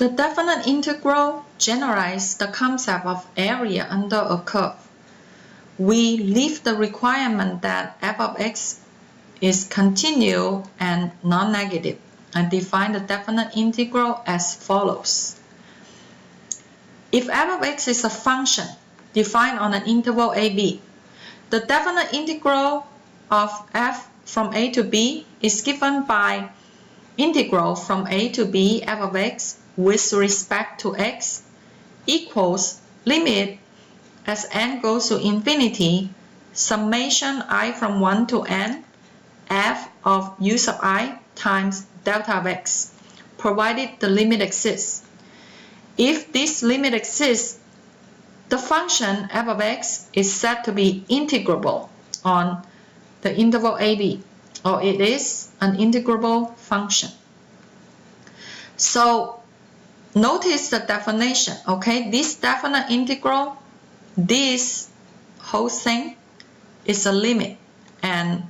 The definite integral generalizes the concept of area under a curve. We leave the requirement that f of x is continuous and non-negative and define the definite integral as follows. If f of x is a function defined on an interval ab, the definite integral of f from a to b is given by integral from a to b f of x with respect to x equals limit as n goes to infinity summation I from 1 to n f of u sub I times delta of x, provided the limit exists. If this limit exists, the function f of x is said to be integrable on the interval ab, or it is an integrable function. So notice the definition, okay? This definite integral, this whole thing is a limit, and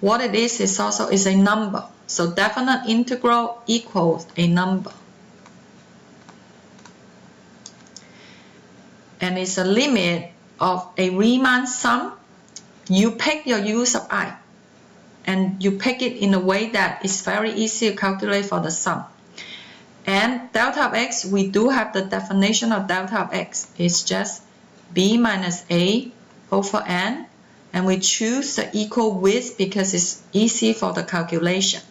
what it is also is a number. So definite integral equals a number. And it's a limit of a Riemann sum. You pick your u sub I, and you pick it in a way that is very easy to calculate for the sum. And delta of x, we do have the definition of delta of x. It's just b minus a over n, and we choose the equal with because it's easy for the calculation.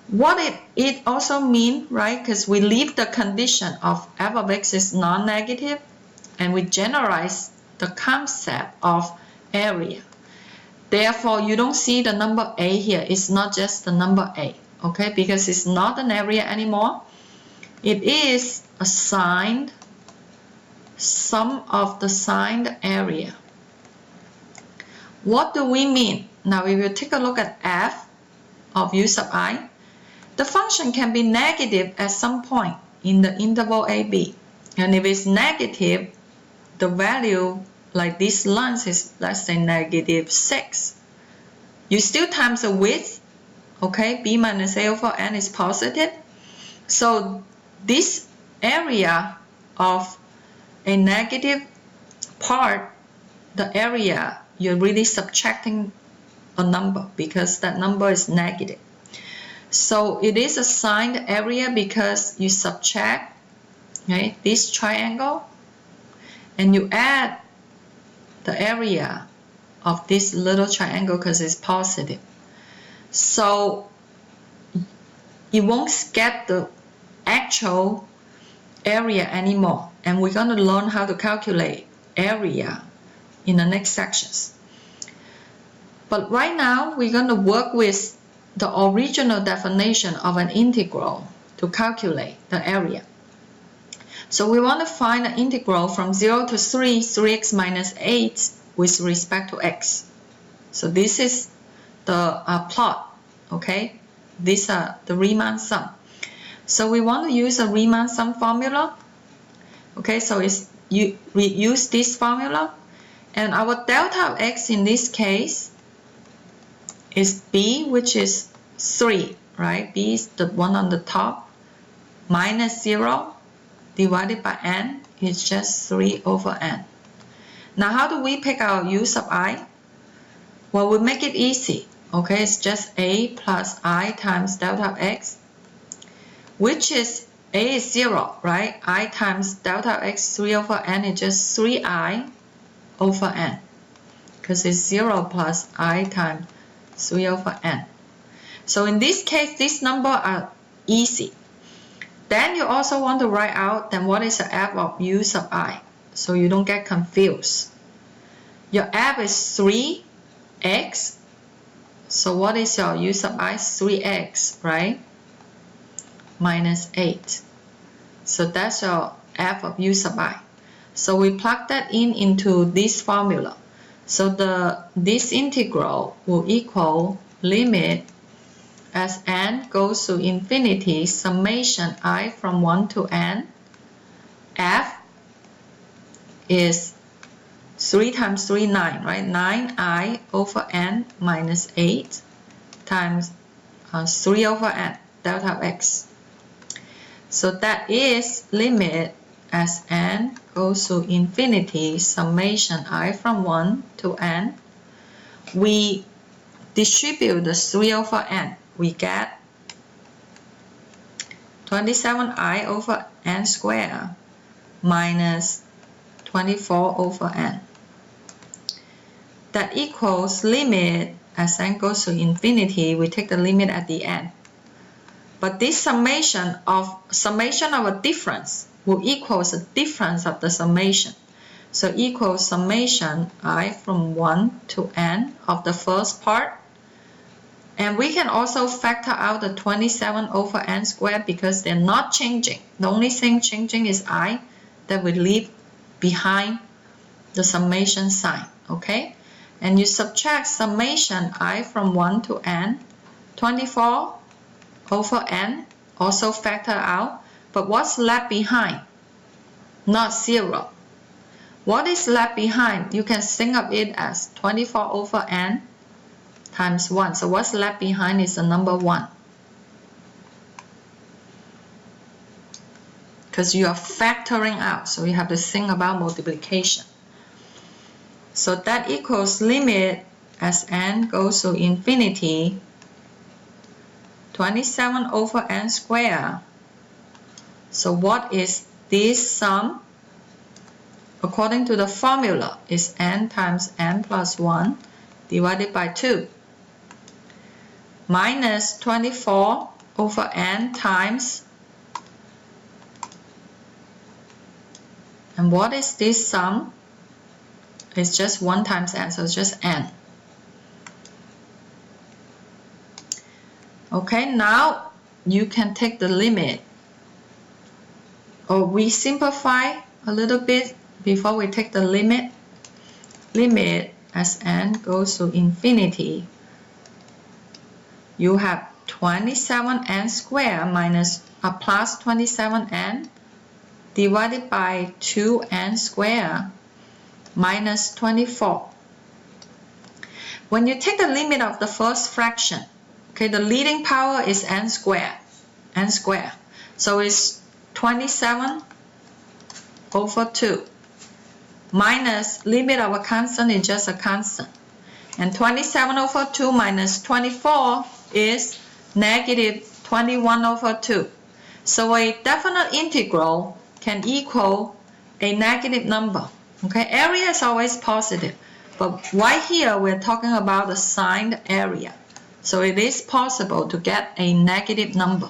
What it also means, right, because we leave the condition of f of x is non-negative, and we generalize the concept of area. Therefore, you don't see the number a here. It's not just the number a, okay, because it's not an area anymore. It is a signed sum of the signed area. What do we mean? Now, if you take a look at f of u sub I, the function can be negative at some point in the interval AB. And if it's negative, the value like this length is, let's say, -6. You still times the width, okay? B minus a over n is positive. So this area of a negative part, the area, you're really subtracting a number because that number is negative. So it is a signed area because you subtract, okay, this triangle and you add the area of this little triangle because it's positive. So you won't get the actual area anymore, and we're going to learn how to calculate area in the next sections. But right now we're going to work with the original definition of an integral to calculate the area. So we want to find an integral from 0 to 3, 3x minus 8 with respect to x. So this is the plot, okay? These are the Riemann sum. So we want to use a Riemann sum formula. Okay, so we use this formula, and our delta of x in this case is b, which is 3, right? B is the one on the top, minus 0 divided by n is just 3 over n. Now, how do we pick our u sub I? Well, we make it easy. Okay, it's just a plus I times delta of x, which is a is 0, right? I times delta of x 3 over n is just 3i over n, because it's 0 plus I times 3 over n. So in this case, these numbers are easy. Then you also want to write out then what is the f of u sub I, so you don't get confused. Your f is 3x, so what is your u sub I? 3x, right? Minus 8. So that's your f of u sub I. So we plug that into this formula. So this integral will equal limit as n goes to infinity summation I from 1 to n. F is 3 times 3, 9, right? 9i over n minus 8 times 3 over n, delta of x. So that is limit as n goes to infinity, summation I from 1 to n. We distribute the 3 over n. We get 27i over n squared minus 24 over n. That equals limit as n goes to infinity. We take the limit at the end. But this summation of a difference will equal the difference of the summation. So equals summation I from 1 to n of the first part. And we can also factor out the 27 over n squared because they're not changing. The only thing changing is I that we leave behind the summation sign. Okay? And you subtract summation I from 1 to n, 24 over n, also factor out. But what's left behind? Not 0. What is left behind? You can think of it as 24 over n times 1. So what's left behind is the number 1. Because you are factoring out, so you have to think about multiplication. So that equals limit as n goes to infinity, 27 over n squared. So what is this sum? According to the formula, is n times n plus 1 divided by 2 minus 24 over n times, and what is this sum? It's just 1 times n, so it's just n. Okay, now you can take the limit. Or we simplify a little bit before we take the limit. Limit as n goes to infinity. You have 27n squared minus plus 27n divided by 2n squared minus 24. When you take the limit of the first fraction, okay, the leading power is n squared. So it's 27 over 2 minus limit of a constant is just a constant. And 27 over 2 minus 24 is negative 21 over 2. So a definite integral can equal a negative number. Okay, area is always positive, but right here we're talking about the signed area. So it is possible to get a negative number.